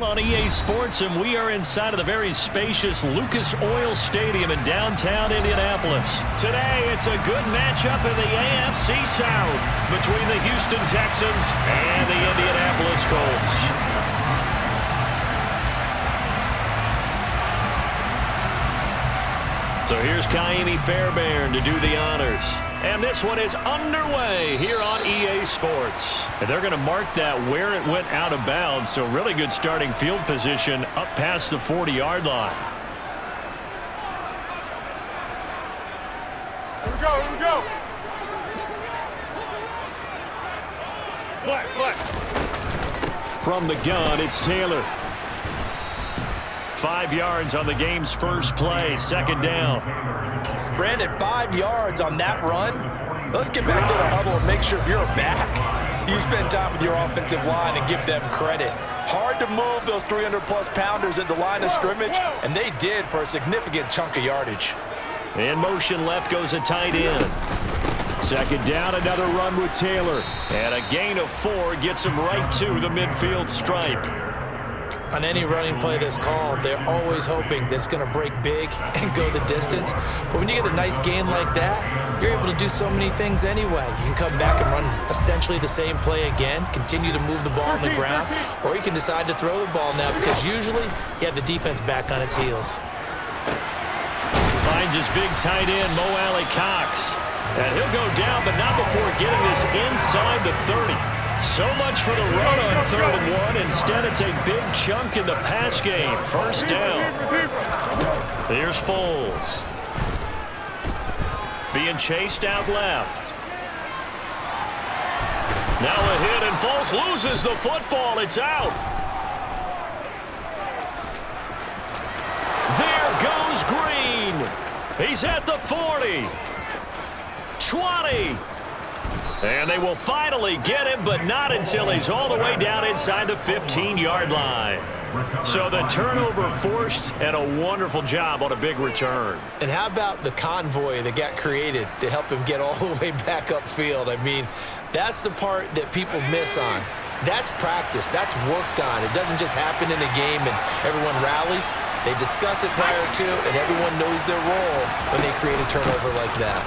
On EA Sports, and we are inside of the very spacious Lucas Oil Stadium in downtown Indianapolis. Today, it's a good matchup in the AFC South between the Houston Texans and the Indianapolis Colts. So here's Kaimi Fairbairn to do the honors. And this one is underway here on EA Sports. And they're going to mark that where it went out of bounds, so really good starting field position up past the 40-yard line. Here we go, here we go. Black. From the gun, it's Taylor. 5 yards on the game's first play, second down. Brandon, 5 yards on that run. Let's get back to the huddle and make sure you're back. You spend time with your offensive line and give them credit. Hard to move those 300-plus pounders at the line of scrimmage, and they did for a significant chunk of yardage. In motion left goes a tight end. Second down, another run with Taylor. And a gain of 4 gets him right to the midfield stripe. On any running play that's called, they're always hoping that it's going to break big and go the distance. But when you get a nice gain like that, you're able to do so many things anyway. You can come back and run essentially the same play again, continue to move the ball on the ground, or you can decide to throw the ball now because usually you have the defense back on its heels. Finds his big tight end, Mo Alley Cox. And he'll go down, but not before getting this inside the 30. So much for the run on 3rd and 1. Instead, it's a big chunk in the pass game. First down. Here's Foles. Being chased out left. Now a hit, and Foles loses the football. It's out. There goes Green. He's at the 40. 20. And they will finally get him, but not until he's all the way down inside the 15-yard line. So the turnover forced, and a wonderful job on a big return. And how about the convoy that got created to help him get all the way back upfield? I mean, that's the part that people miss on. That's practice. That's worked on. It doesn't just happen in a game and everyone rallies. They discuss it prior to, and everyone knows their role when they create a turnover like that.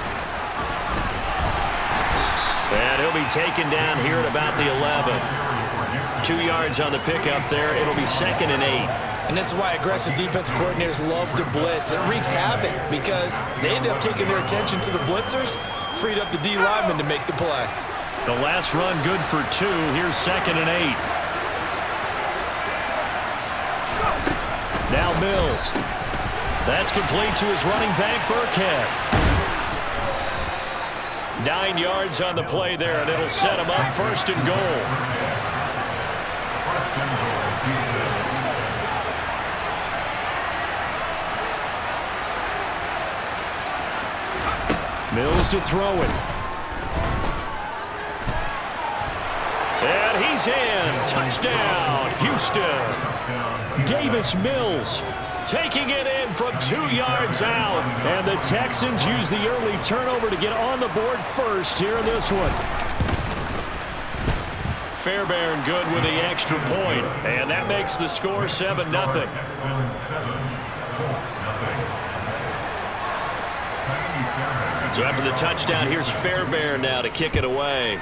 And he'll be taken down here at about the 11. 2 yards on the pickup there. It'll be 2nd and 8. And this is why aggressive defense coordinators love to blitz. It wreaks havoc because they end up taking their attention to the blitzers, freed up the D lineman to make the play. The last run good for 2. Here's 2nd and 8. Now Mills. That's complete to his running back, Burkhead. 9 yards on the play there, and it'll set him up 1st and goal. Mills to throw it. And he's in. Touchdown, Houston. Davis Mills taking it in from 2 yards out. And the Texans use the early turnover to get on the board first here in this one. Fairbairn good with the extra point. And that makes the score 7-0. So after the touchdown, here's Fairbairn now to kick it away.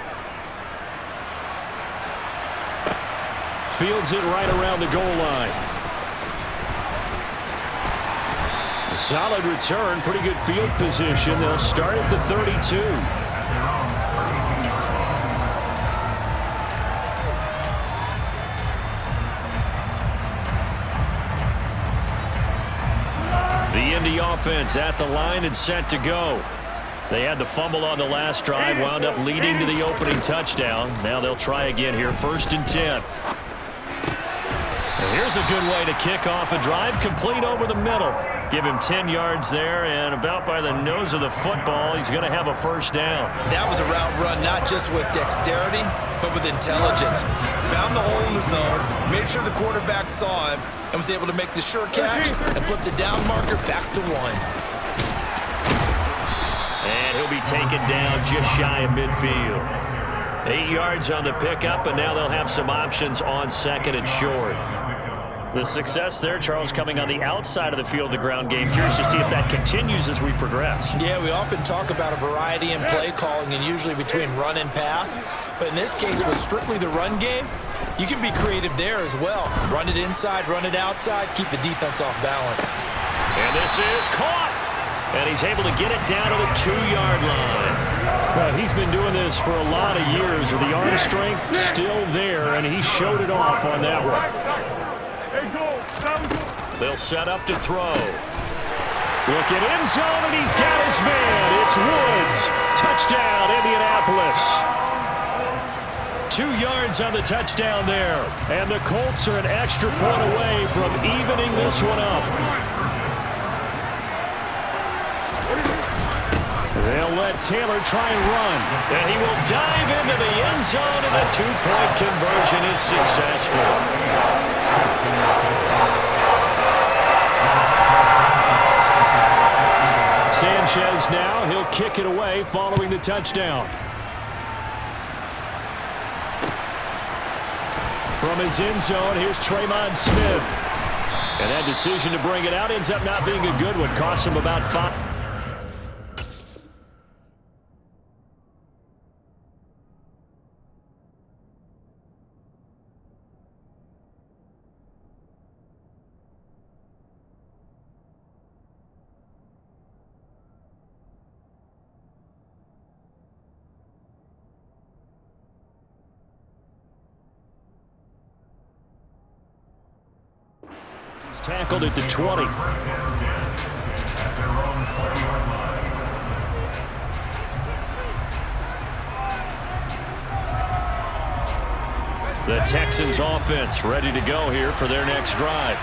Fields it right around the goal line. A solid return, pretty good field position. They'll start at the 32. The Indy offense at the line and set to go. They had the fumble on the last drive, wound up leading to the opening touchdown. Now they'll try again here, 1st and 10. And here's a good way to kick off a drive, complete over the middle. Give him 10 yards there, and about by the nose of the football, he's going to have a 1st down. That was a route run not just with dexterity, but with intelligence. Found the hole in the zone, made sure the quarterback saw him, and was able to make the sure catch and flip the down marker back to 1. And he'll be taken down just shy of midfield. 8 yards on the pickup, and now they'll have some options on 2nd and short. The success there, Charles, coming on the outside of the field, the ground game. Curious to see if that continues as we progress. Yeah, we often talk about a variety in play calling and usually between run and pass. But in this case, with strictly the run game, you can be creative there as well. Run it inside, run it outside, keep the defense off balance. And this is caught. And he's able to get it down to the 2-yard line. Well, he's been doing this for a lot of years with the arm strength still there, and he showed it off on that one. They'll set up to throw. Looking end zone, and he's got his man. It's Woods. Touchdown, Indianapolis. 2 yards on the touchdown there. And the Colts are an extra point away from evening this one up. They'll let Taylor try and run. And he will dive into the end zone, and the 2-point conversion is successful. Sanchez now, he'll kick it away following the touchdown. From his end zone, here's Tremon Smith. And that decision to bring it out ends up not being a good one. Cost him about 5. He's tackled at the 20. The Texans offense ready to go here for their next drive.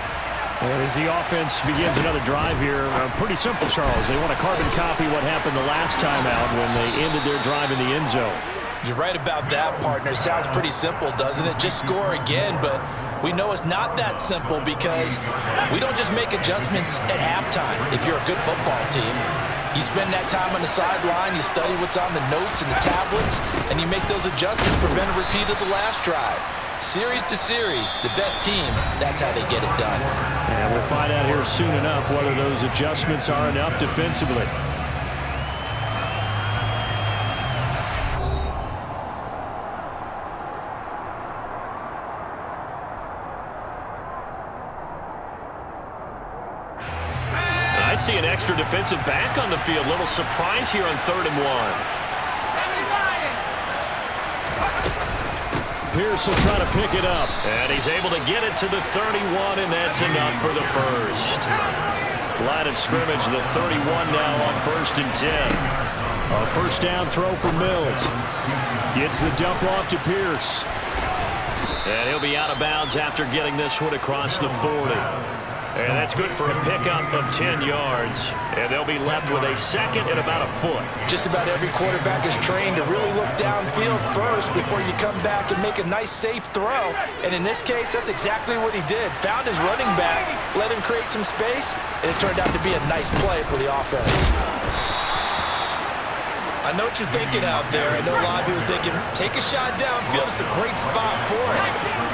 And as the offense begins another drive here, pretty simple, Charles. They want to carbon copy what happened the last time out when they ended their drive in the end zone. You're right about that, partner. Sounds pretty simple, doesn't it? Just score again, but we know it's not that simple because we don't just make adjustments at halftime if you're a good football team. You spend that time on the sideline, you study what's on the notes and the tablets, and you make those adjustments to prevent a repeat of the last drive. Series to series, the best teams, that's how they get it done. And we'll find out here soon enough whether those adjustments are enough defensively. I see an extra defensive back on the field. Little surprise here on 3rd and 1. Pierce will try to pick it up. And he's able to get it to the 31, and that's enough for the first. Line of scrimmage, the 31 now on 1st and 10. A first down throw for Mills. Gets the dump off to Pierce. And he'll be out of bounds after getting this one across the 40. And that's good for a pickup of 10 yards. And they'll be left with a second and about a foot. Just about every quarterback is trained to really look downfield first before you come back and make a nice, safe throw. And in this case, that's exactly what he did. Found his running back, let him create some space, and it turned out to be a nice play for the offense. I know what you're thinking out there. I know a lot of people are thinking, take a shot downfield. It's a great spot for it.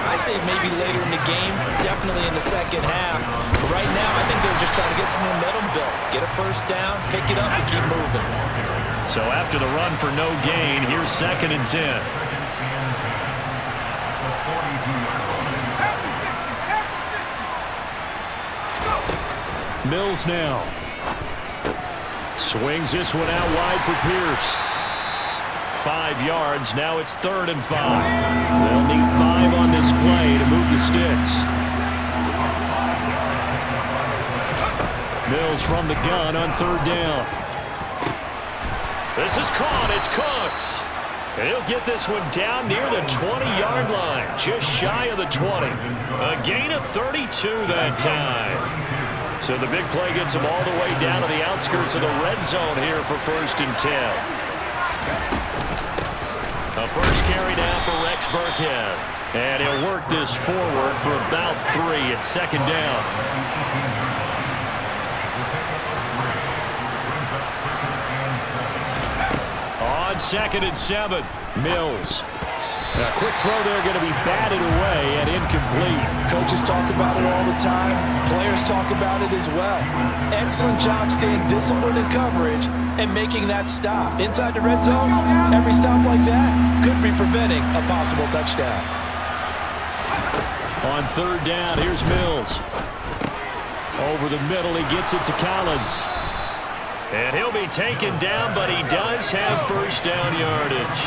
I'd say maybe later in the game, definitely in the second half. But right now, I think they're just trying to get some momentum built. Get a first down, pick it up, and keep moving. So after the run for no gain, here's 2nd and 10. Mills now. Swings this one out wide for Pierce. 5 yards. Now it's 3rd and 5. They'll need 5 on this play to move the sticks. Mills from the gun on 3rd down. This is caught. It's Cooks. And he'll get this one down near the 20-yard line. Just shy of the 20. A gain of 32 that time. So the big play gets him all the way down to the outskirts of the red zone here for 1st and 10. A first carry now for Rex Burkhead. And he'll work this forward for about 3 at 2nd down. On 2nd and 7, Mills. A quick throw there going to be batted away and incomplete. Coaches talk about it all the time. Players talk about it as well. Excellent job staying disciplined in coverage and making that stop. Inside the red zone, every stop like that could be preventing a possible touchdown. On third down, here's Mills. Over the middle, he gets it to Collins. And he'll be taken down, but he does have first down yardage.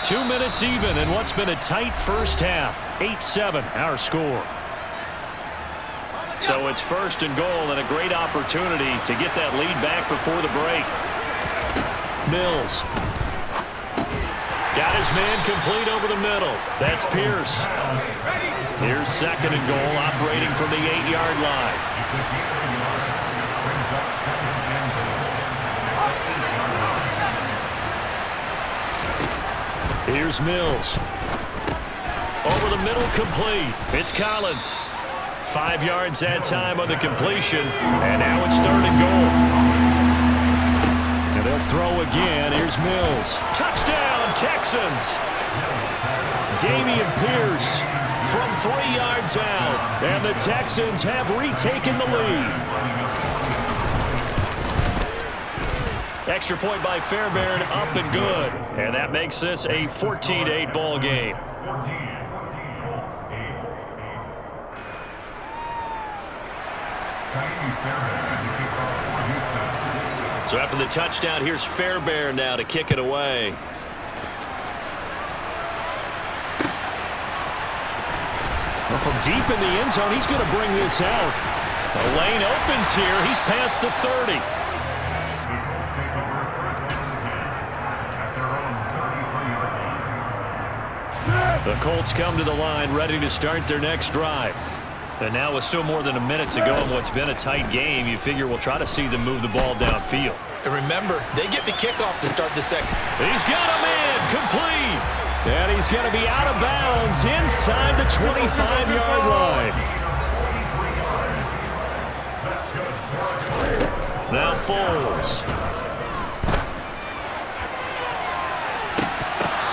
Two minutes even in what's been a tight first half. 8-7, our score. So it's first and goal and a great opportunity to get that lead back before the break. Mills. Got his man complete over the middle. That's Pierce. Here's second and goal, operating from the 8-yard line. Here's Mills. Over the middle, complete. It's Collins. 5 yards that time on the completion, and now it's third and goal. And they'll throw again. Here's Mills. Touchdown, Texans! Dameon Pierce from 3 yards out, and the Texans have retaken the lead. Extra point by Fairbairn, up and good. And that makes this a 14-8 ball game. So after the touchdown, here's Fairbairn now to kick it away. Well, from deep in the end zone, he's going to bring this out. The lane opens here. He's past the 30. The Colts come to the line, ready to start their next drive. And now with still more than a minute to go in what's been a tight game, you figure we'll try to see them move the ball downfield. And remember, they get the kickoff to start the second. He's got a man complete. And he's going to be out of bounds inside the 25-yard line. Now Foles.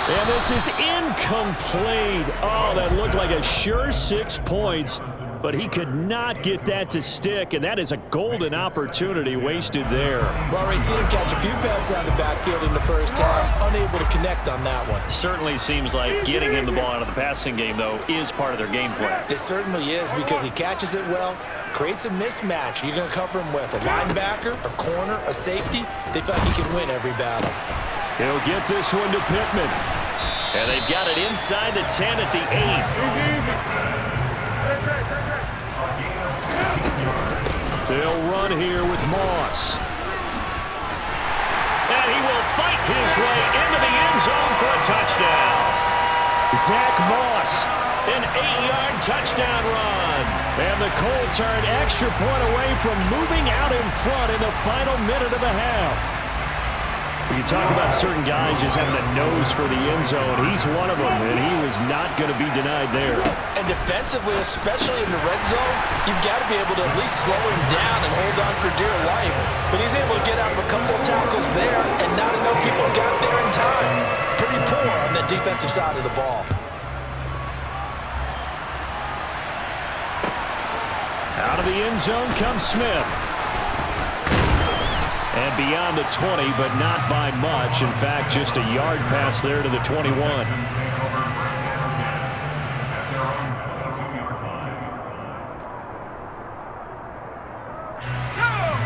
And this is incomplete. Oh, that looked like a sure 6 points, but he could not get that to stick, and that is a golden opportunity wasted there. Well, already seen him catch a few passes out of the backfield in the first half, unable to connect on that one. Certainly seems like getting him the ball out of the passing game, though, is part of their game plan. It certainly is, because he catches it well, creates a mismatch. You're going to cover him with a linebacker, a corner, a safety. They feel like he can win every battle. He'll get this one to Pittman. And they've got it inside the 10 at the 8. They'll run here with Moss. And he will fight his way into the end zone for a touchdown. Zach Moss, an 8-yard touchdown run. And the Colts are an extra point away from moving out in front in the final minute of the half. You talk about certain guys just having a nose for the end zone. He's one of them, and he was not going to be denied there. And defensively, especially in the red zone, you've got to be able to at least slow him down and hold on for dear life. But he's able to get out of a couple of tackles there, and not enough people got there in time. Pretty poor on the defensive side of the ball. Out of the end zone comes Smith. And beyond the 20, but not by much. In fact, just a yard pass there to the 21.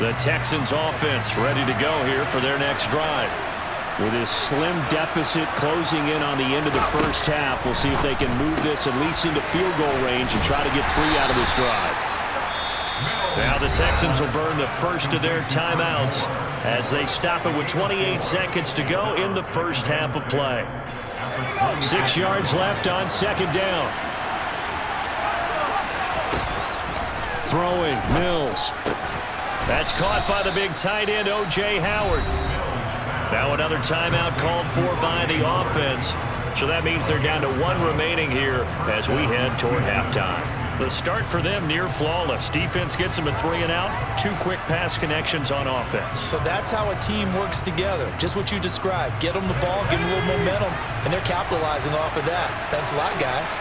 The Texans offense ready to go here for their next drive. With his slim deficit closing in on the end of the first half, we'll see if they can move this at least into field goal range and try to get 3 out of this drive. Now the Texans will burn the first of their timeouts as they stop it with 28 seconds to go in the first half of play. 6 yards left on second down. Throwing, Mills. That's caught by the big tight end, O.J. Howard. Now another timeout called for by the offense So that means they're down to 1 remaining here as we head toward halftime. The start for them near flawless. Defense gets them a 3 and out. 2 quick pass connections on offense. So that's how a team works together. Just what you described. Get them the ball, give them a little momentum, and they're capitalizing off of that. Thanks a lot, guys.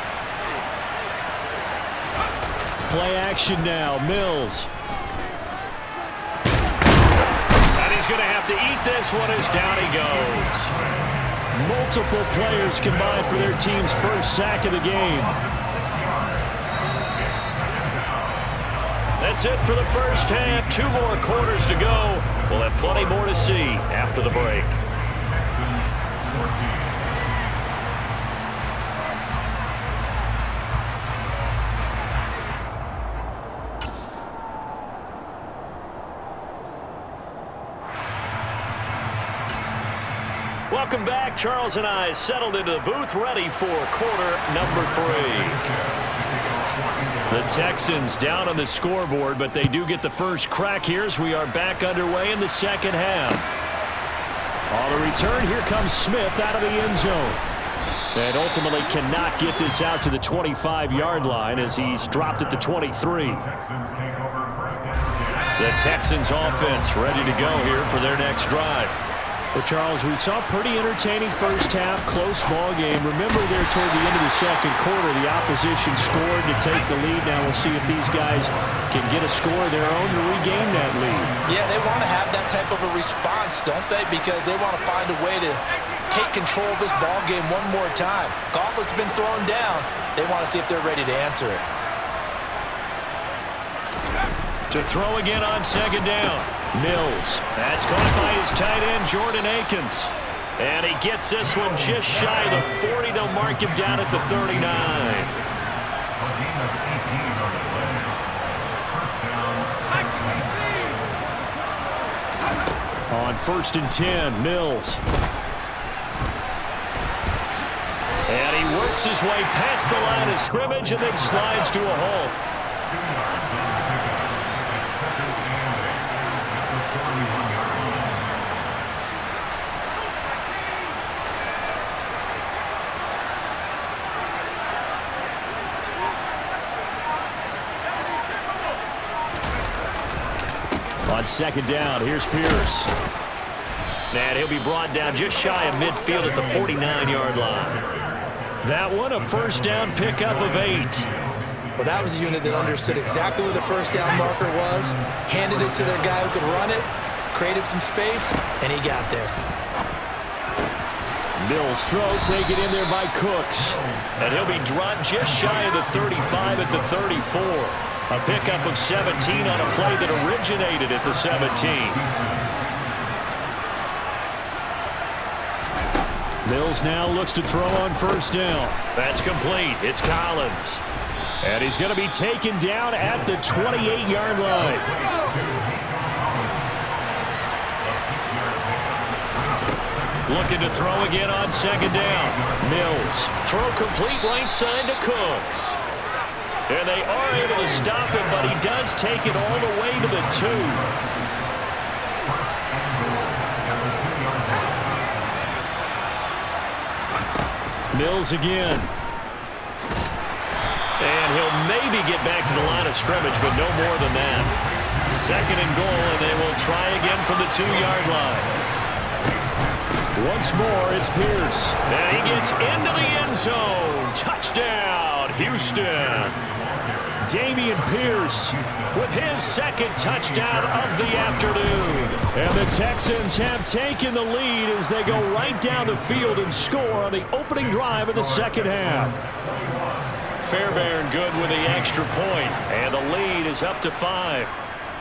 Play action now. Mills. And he's going to have to eat this one as down he goes. Multiple players combined for their team's first sack of the game. That's it for the first half. 2 more quarters to go. We'll have plenty more to see after the break. Welcome back. Charles and I settled into the booth, ready for quarter number 3. The Texans down on the scoreboard, but they do get the first crack here as we are back underway in the second half. On the return, here comes Smith out of the end zone. And ultimately cannot get this out to the 25-yard line as he's dropped at the 23. The Texans offense ready to go here for their next drive. Well, Charles, we saw a pretty entertaining first half, close ball game. Remember there toward the end of the second quarter, the opposition scored to take the lead. Now we'll see if these guys can get a score of their own to regain that lead. Yeah, they want to have that type of a response, don't they? Because they want to find a way to take control of this ball game one more time. Gauntlet's been thrown down. They want to see if they're ready to answer it. To throw again on second down. Mills. That's caught by his tight end, Jordan Akins. And he gets this one just shy of the 40. They'll mark him down at the 39. On 1st and 10, Mills. And he works his way past the line of scrimmage and then slides to a halt. On second down, here's Pierce. And he'll be brought down just shy of midfield at the 49-yard line. That one, a first down pickup of 8. Well, that was a unit that understood exactly where the first down marker was, handed it to their guy who could run it, created some space, and he got there. Mills throw taken in there by Cooks. And he'll be dropped just shy of the 35 at the 34. A pickup of 17 on a play that originated at the 17. Mills now looks to throw on first down. That's complete. It's Collins. And he's going to be taken down at the 28-yard line. Looking to throw again on second down. Mills. Throw complete right side to Cooks. And they are able to stop him, but he does take it all the way to the 2. Mills again. And he'll maybe get back to the line of scrimmage, but no more than that. 2nd and goal, and they will try again from the 2-yard line. Once more, it's Pierce. And he gets into the end zone. Touchdown, Houston. Dameon Pierce with his 2nd touchdown of the afternoon. And the Texans have taken the lead as they go right down the field and score on the opening drive of the second half. Fairbairn good with the extra point, and the lead is up to 5.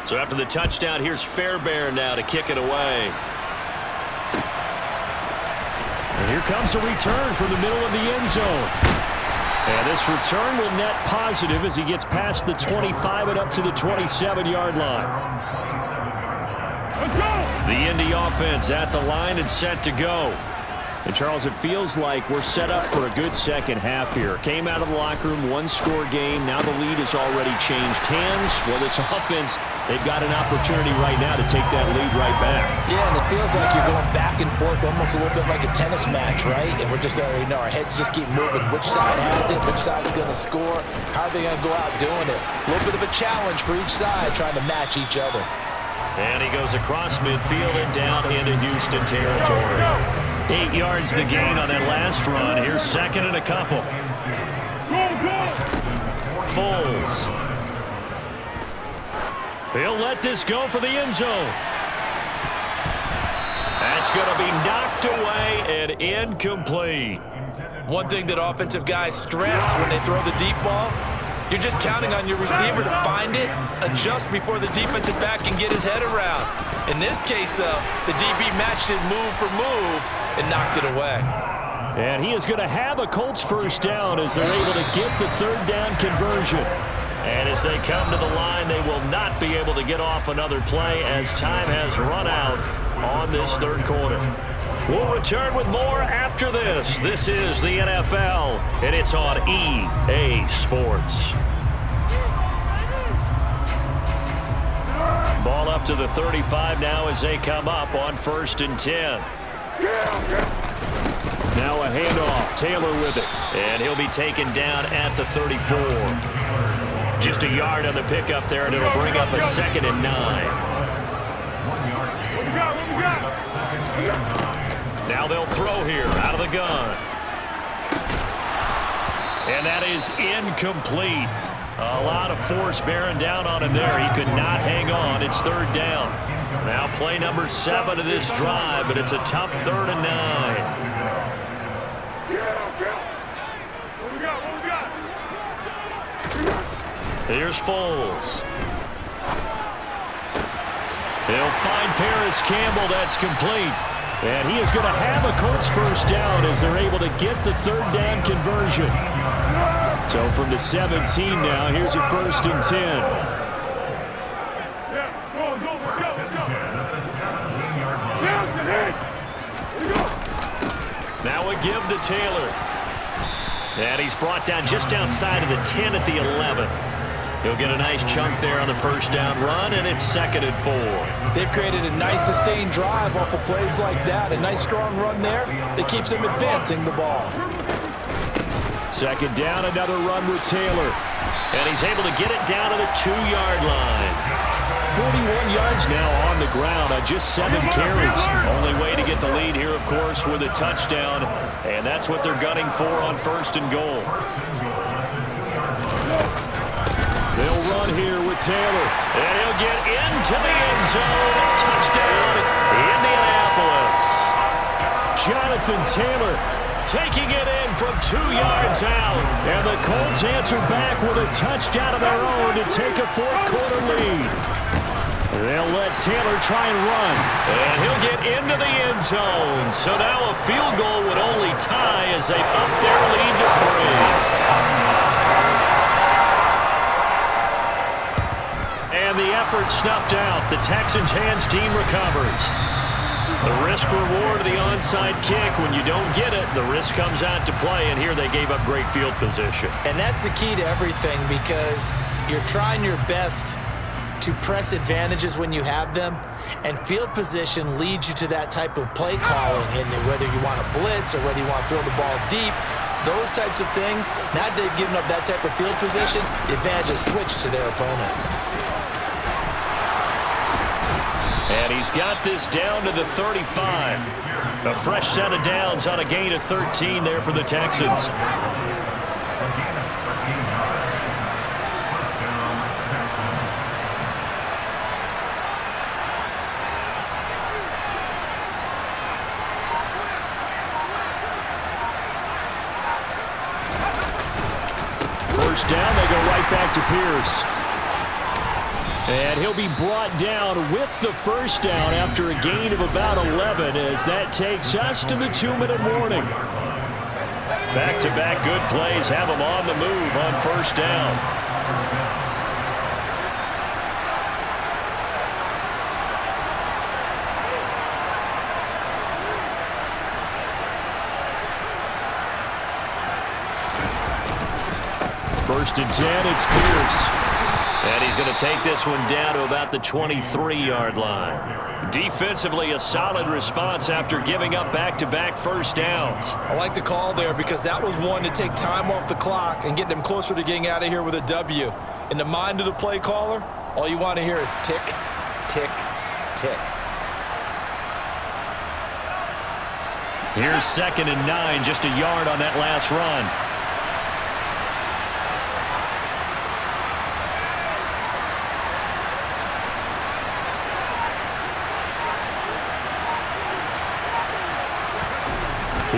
So after the touchdown, here's Fairbairn now to kick it away. And here comes a return from the middle of the end zone. And this return will net positive as he gets past the 25 and up to the 27-yard line. Let's go! The Indy offense at the line and set to go. And, Charles, it feels like we're set up for a good second half here. Came out of the locker room, one-score game. Now the lead has already changed hands. Well, this offense, they've got an opportunity right now to take that lead right back. Yeah, and it feels like you're going back and forth almost a little bit like a tennis match, right? And we're just already know our heads just keep moving. Which side has it? Which side's going to score? How are they going to go out doing it? A little bit of a challenge for each side trying to match each other. And he goes across midfield and down into Houston territory. 8 yards the gain on that last run. Here's second and a couple. Foles. He'll let this go for the end zone. That's going to be knocked away and incomplete. One thing that offensive guys stress when they throw the deep ball, you're just counting on your receiver to find it, adjust before the defensive back can get his head around. In this case, though, the DB matched it move for move and knocked it away. And he is going to have a Colts first down as they're able to get the third down conversion. And as they come to the line, they will not be able to get off another play as time has run out on this third quarter. We'll return with more after this. This is the NFL, and it's on EA Sports. Ball up to the 35 now as they come up on 1st and 10. Now a handoff. Taylor with it. And he'll be taken down at the 34. Just a yard on the pickup there, and it'll bring up a 2nd and 9. Now they'll throw here out of the gun. And that is incomplete. A lot of force bearing down on him there. He could not hang on. It's 3rd down. Now play number 7 of this drive, but it's a tough 3rd and 9. Here's Foles. He'll find Paris Campbell. That's complete. And he is going to have a Colts first down as they're able to get the 3rd down conversion. So from the 17 now, here's a 1st and 10. Now a give to Taylor. And he's brought down just outside of the 10 at the 11. He'll get a nice chunk there on the first down run, and it's 2nd and 4. They've created a nice sustained drive off of plays like that. A nice strong run there that keeps them advancing the ball. 2nd down, another run with Taylor. And he's able to get it down to the 2-yard line. 41 yards now on the ground on just 7 carries. Only way to get the lead here, of course, with a touchdown. And that's what they're gunning for on 1st and goal. They'll run here with Taylor. And he'll get into the end zone. Touchdown, Indianapolis. Jonathan Taylor taking it in from 2 yards out. And the Colts answer back with a touchdown of their own to take a 4th quarter lead. They'll let Taylor try and run. And he'll get into the end zone. So now a field goal would only tie as they've upped their lead to 3. And the effort snuffed out. The Texans' hands team recovers. The risk-reward of the onside kick. When you don't get it, the risk comes out to play, and here they gave up great field position. And that's the key to everything, because you're trying your best to press advantages when you have them, and field position leads you to that type of play calling, and whether you want to blitz or whether you want to throw the ball deep, those types of things. Now they've given up that type of field position, the advantage is switched to their opponent. And he's got this down to the 35. A fresh set of downs on a gain of 13 there for the Texans. First down, they go right back to Pierce. And he'll be brought down with the first down after a gain of about 11 as that takes us to the 2-minute warning. Back-to-back good plays have them on the move on first down. 1st and 10, it's Pierce. And he's going to take this one down to about the 23-yard line. Defensively, a solid response after giving up back-to-back first downs. I like the call there because that was one to take time off the clock and get them closer to getting out of here with a W. In the mind of the play caller, all you want to hear is tick, tick, tick. Here's 2nd and 9, just a yard on that last run.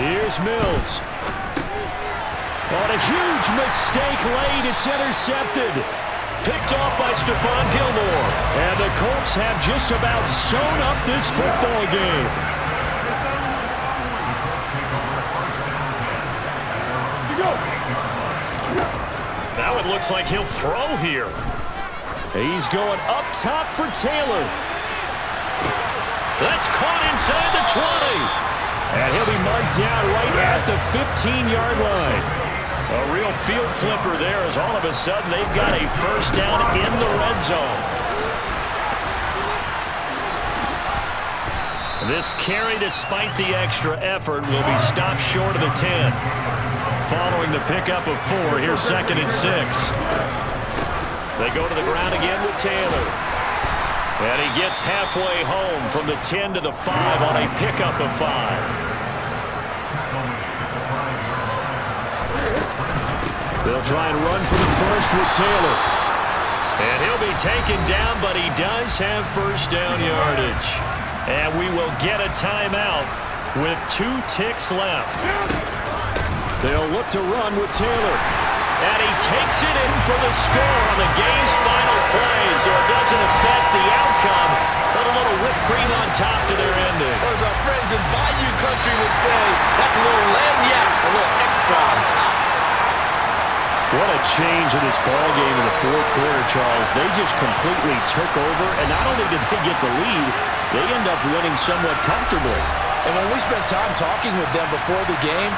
Here's Mills. On a huge mistake late, it's intercepted. Picked off by Stephon Gilmore. And the Colts have just about sewn up this football game. Now it looks like he'll throw here. He's going up top for Taylor. That's caught inside the 20. And he'll be marked down right at the 15-yard line. A real field flipper there as all of a sudden they've got a first down in the red zone. This carry, despite the extra effort, will be stopped short of the 10. Following the pickup of 4, here's 2nd and 6. They go to the ground again with Taylor. And he gets halfway home from the 10 to the 5 on a pickup of 5. They'll try and run for the first with Taylor. And he'll be taken down, but he does have first down yardage. And we will get a timeout with 2 ticks left. They'll look to run with Taylor. And he takes it in for the score on the game's final play, so it doesn't affect the outcome, but a little whipped cream on top to their ending. Or as our friends in Bayou Country would say, that's a little lagniappe, a little extra on top. What a change in this ball game in the 4th quarter, Charles. They just completely took over, and not only did they get the lead, they end up winning somewhat comfortably. And when we spent time talking with them before the game,